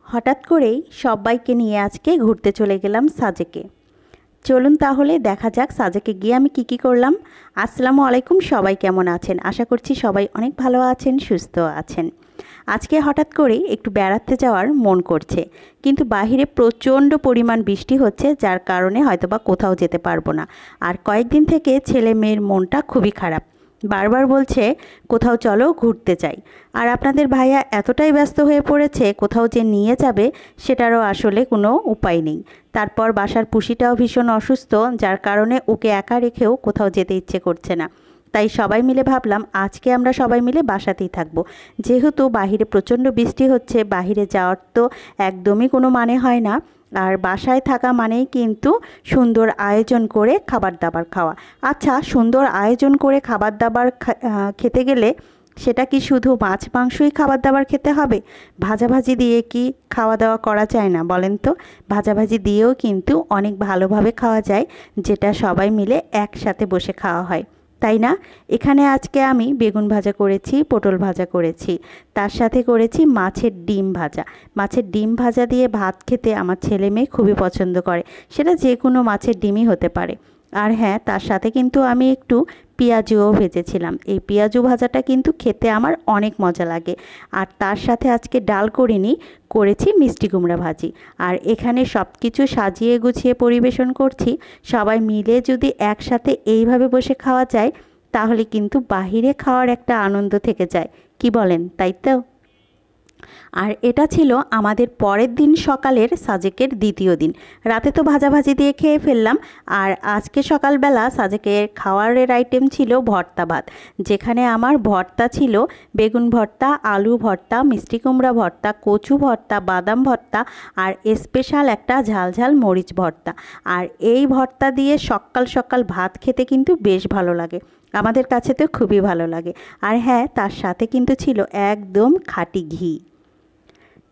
হঠাৎ করেই সবাইকে নিয়ে আজকে ঘুরতে চলে গেলাম সাজেকে। চলুন তাহলে দেখা যাক সাজেকে গিয়ে আমি কি করলাম। আসসালামু আলাইকুম, সবাই কেমন আছেন? আশা করছি সবাই অনেক ভালো আছেন, সুস্থ আছেন। আজকে হঠাৎ করেই একটু বেড়াতে যাওয়ার মন করছে, কিন্তু বাহিরে প্রচণ্ড পরিমাণ বৃষ্টি হচ্ছে, যার কারণে হয়তোবা কোথাও যেতে পারবো না। আর কয়েকদিন থেকে ছেলে মেয়ের মনটা খুবই খারাপ, বারবার বলছে কোথাও চলো ঘুরতে যাই। আর আপনাদের ভাইয়া এতটাই ব্যস্ত হয়ে পড়েছে, কোথাও যে নিয়ে যাবে সেটারও আসলে কোনো উপায় নেই। তারপর বাসার পুষিটাও ভীষণ অসুস্থ, যার কারণে ওকে একা রেখেও কোথাও যেতে ইচ্ছে করছে না। তাই সবাই মিলে ভাবলাম আজকে আমরা সবাই মিলে বাসাতেই থাকবো। যেহেতু বাহিরে প্রচণ্ড বৃষ্টি হচ্ছে, বাহিরে যাওয়ার তো একদমই কোনো মানে হয় না। আর বাসায় থাকা মানেই কিন্তু সুন্দর আয়োজন করে খাবার দাবার খাওয়া। আচ্ছা, সুন্দর আয়োজন করে খাবার দাবার খেতে গেলে সেটা কি শুধু মাছ মাংসই খাবার দাবার খেতে হবে? ভাজাভাজি দিয়ে কি খাওয়া দাওয়া করা যায় না বলেন তো? ভাজাভাজি দিয়েও কিন্তু অনেক ভালোভাবে খাওয়া যায়, যেটা সবাই মিলে একসাথে বসে খাওয়া হয়, তাই না? এখানে আজকে আমি বেগুন ভাজা করেছি, পটল ভাজা করেছি, তার সাথে করেছি মাছের ডিম ভাজা। মাছের ডিম ভাজা দিয়ে ভাত খেতে আমার ছেলে মেয়ে খুবই পছন্দ করে, সেটা যে কোনো মাছের ডিমই হতে পারে। আর হ্যাঁ, তার সাথে কিন্তু আমি একটু পেঁয়াজুও ভেজেছিলাম। এই পেঁয়াজু ভাজাটা কিন্তু খেতে আমার অনেক মজা লাগে। আর তার সাথে আজকে ডাল করিনি, করেছি মিষ্টি কুমড়া ভাজি। আর এখানে সব কিছু সাজিয়ে গুছিয়ে পরিবেশন করছি। সবাই মিলে যদি একসাথে এইভাবে বসে খাওয়া যায়, তাহলে কিন্তু বাহিরে খাওয়ার একটা আনন্দ থেকে যায়। কি বলেন, তাই তো? আর এটা ছিল আমাদের পরের দিন সকালের সাজেকের দ্বিতীয় দিন। রাতে তো ভাজাভাজি দিয়ে খেয়ে ফেললাম, আর আজকে সকালবেলা সাজেকের খাওয়ারের আইটেম ছিল ভর্তা ভাত, যেখানে আমার ভর্তা ছিল বেগুন ভর্তা, আলু ভর্তা, মিষ্টি কুমড়া ভর্তা, কচু ভর্তা, বাদাম ভর্তা, আর স্পেশাল একটা ঝালঝাল মরিচ ভর্তা। আর এই ভর্তা দিয়ে সকাল সকাল ভাত খেতে কিন্তু বেশ ভালো লাগে, আমাদের কাছে তো খুবই ভালো লাগে। আর হ্যাঁ, তার সাথে কিন্তু ছিল একদম খাঁটি ঘি।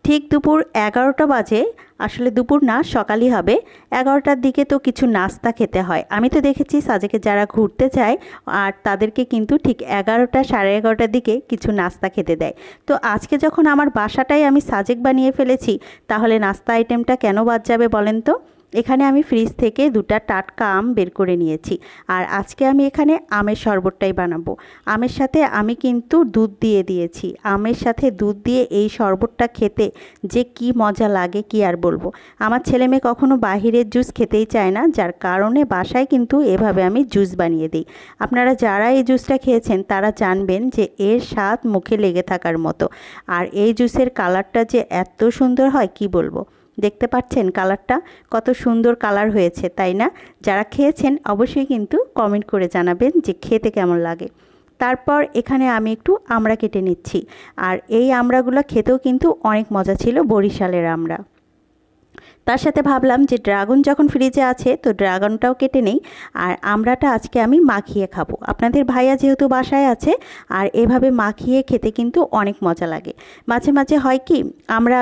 ঠিক দুপুর 11টা বাজে, আসলে দুপুর না, সকালই হবে। 11টার দিকে তো কিছু নাস্তা খেতে হয়। আমি তো দেখেছি সাজেকে যারা ঘুরতে যায় আর তাদেরকে কিন্তু ঠিক 11টা, সাড়ে 11টার দিকে কিছু নাস্তা খেতে দেয়। তো আজকে যখন আমার বাসাটাই আমি সাজেক বানিয়ে ফেলেছি, তাহলে নাস্তা আইটেমটা কেন বাদ যাবে বলেন তো? এখানে আমি ফ্রিজ থেকে দুটা টাটকা আম বের করে নিয়েছি, আর আজকে আমি এখানে আমের শরবতটাই বানাবো। আমের সাথে আমি কিন্তু দুধ দিয়ে দিয়েছি। আমের সাথে দুধ দিয়ে এই শরবতটা খেতে যে কি মজা লাগে কি আর বলবো। আমার ছেলে মেয়ে কখনো বাহিরের জুস খেতেই চায় না, যার কারণে বাসায় কিন্তু এভাবে আমি জুস বানিয়ে দিই। আপনারা যারা এই জুসটা খেয়েছেন তারা জানবেন যে এর স্বাদ মুখে লেগে থাকার মতো। আর এই জুসের কালারটা যে এত সুন্দর হয় কি বলবো। দেখতে পাচ্ছেন কালারটা, কত সুন্দর কালার হয়েছে, তাই না? যারা খেয়েছেন অবশ্যই কিন্তু কমেন্ট করে জানাবেন যে খেতে কেমন লাগে। তারপর এখানে আমি একটু আমড়া কেটে নিচ্ছি, আর এই আমড়াগুলো খেতেও কিন্তু অনেক মজা ছিল, বরিশালের আমড়া। তার সাথে ভাবলাম যে ড্রাগন যখন ফ্রিজে আছে তো ড্রাগনটাও কেটে নেই, আর আমড়াটা আজকে আমি মাখিয়ে খাবো। আপনাদের ভাইয়া যেহেতু বাসায় আছে, আর এভাবে মাখিয়ে খেতে কিন্তু অনেক মজা লাগে। মাঝে মাঝে হয় কি,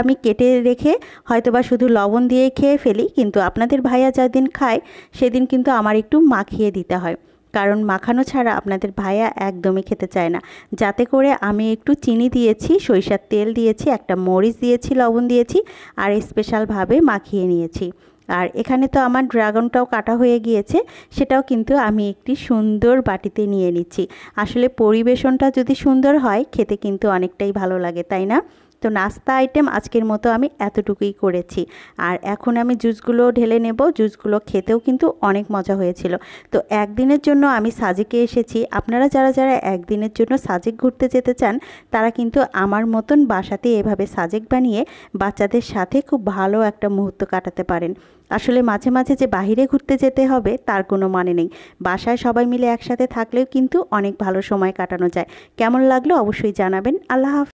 আমি কেটে রেখে হয়তোবা শুধু লবণ দিয়ে খেয়ে ফেলি, কিন্তু আপনাদের ভাইয়া যেদিন খায় সেদিন কিন্তু আমার একটু মাখিয়ে দিতে হয়, কারণ মাখানো ছাড়া আপনাদের ভাইয়া একদমই খেতে চায় না। যাতে করে আমি একটু চিনি দিয়েছি, সরিষার তেল দিয়েছি, একটা মরিচ দিয়েছি, লবণ দিয়েছি, আর স্পেশালভাবে মাখিয়ে নিয়েছি। আর এখানে তো আমার ড্রাগনটাও কাটা হয়ে গিয়েছে, সেটাও কিন্তু আমি একটি সুন্দর বাটিতে নিয়ে নিচ্ছি। আসলে পরিবেশনটা যদি সুন্দর হয়, খেতে কিন্তু অনেকটাই ভালো লাগে, তাই না? তো নাস্তা আইটেম আজকের মতো আমি এতটুকুই করেছি। আর এখন আমি জুসগুলো ঢেলে নেব। জুসগুলো খেতেও কিন্তু অনেক মজা হয়েছিল। তো একদিনের জন্য আমি সাজেকে এসেছি। আপনারা যারা যারা একদিনের জন্য সাজেক ঘুরতে যেতে চান, তারা কিন্তু আমার মতন বাসাতে এভাবে সাজেক বানিয়ে বাচ্চাদের সাথে খুব ভালো একটা মুহূর্ত কাটাতে পারেন। আসলে মাঝে মাঝে যে বাহিরে ঘুরতে যেতে হবে তার কোনো মানে নেই। বাসায় সবাই মিলে একসাথে থাকলেও কিন্তু অনেক ভালো সময় কাটানো যায়। কেমন লাগলো অবশ্যই জানাবেন। আল্লাহ হাফেজ।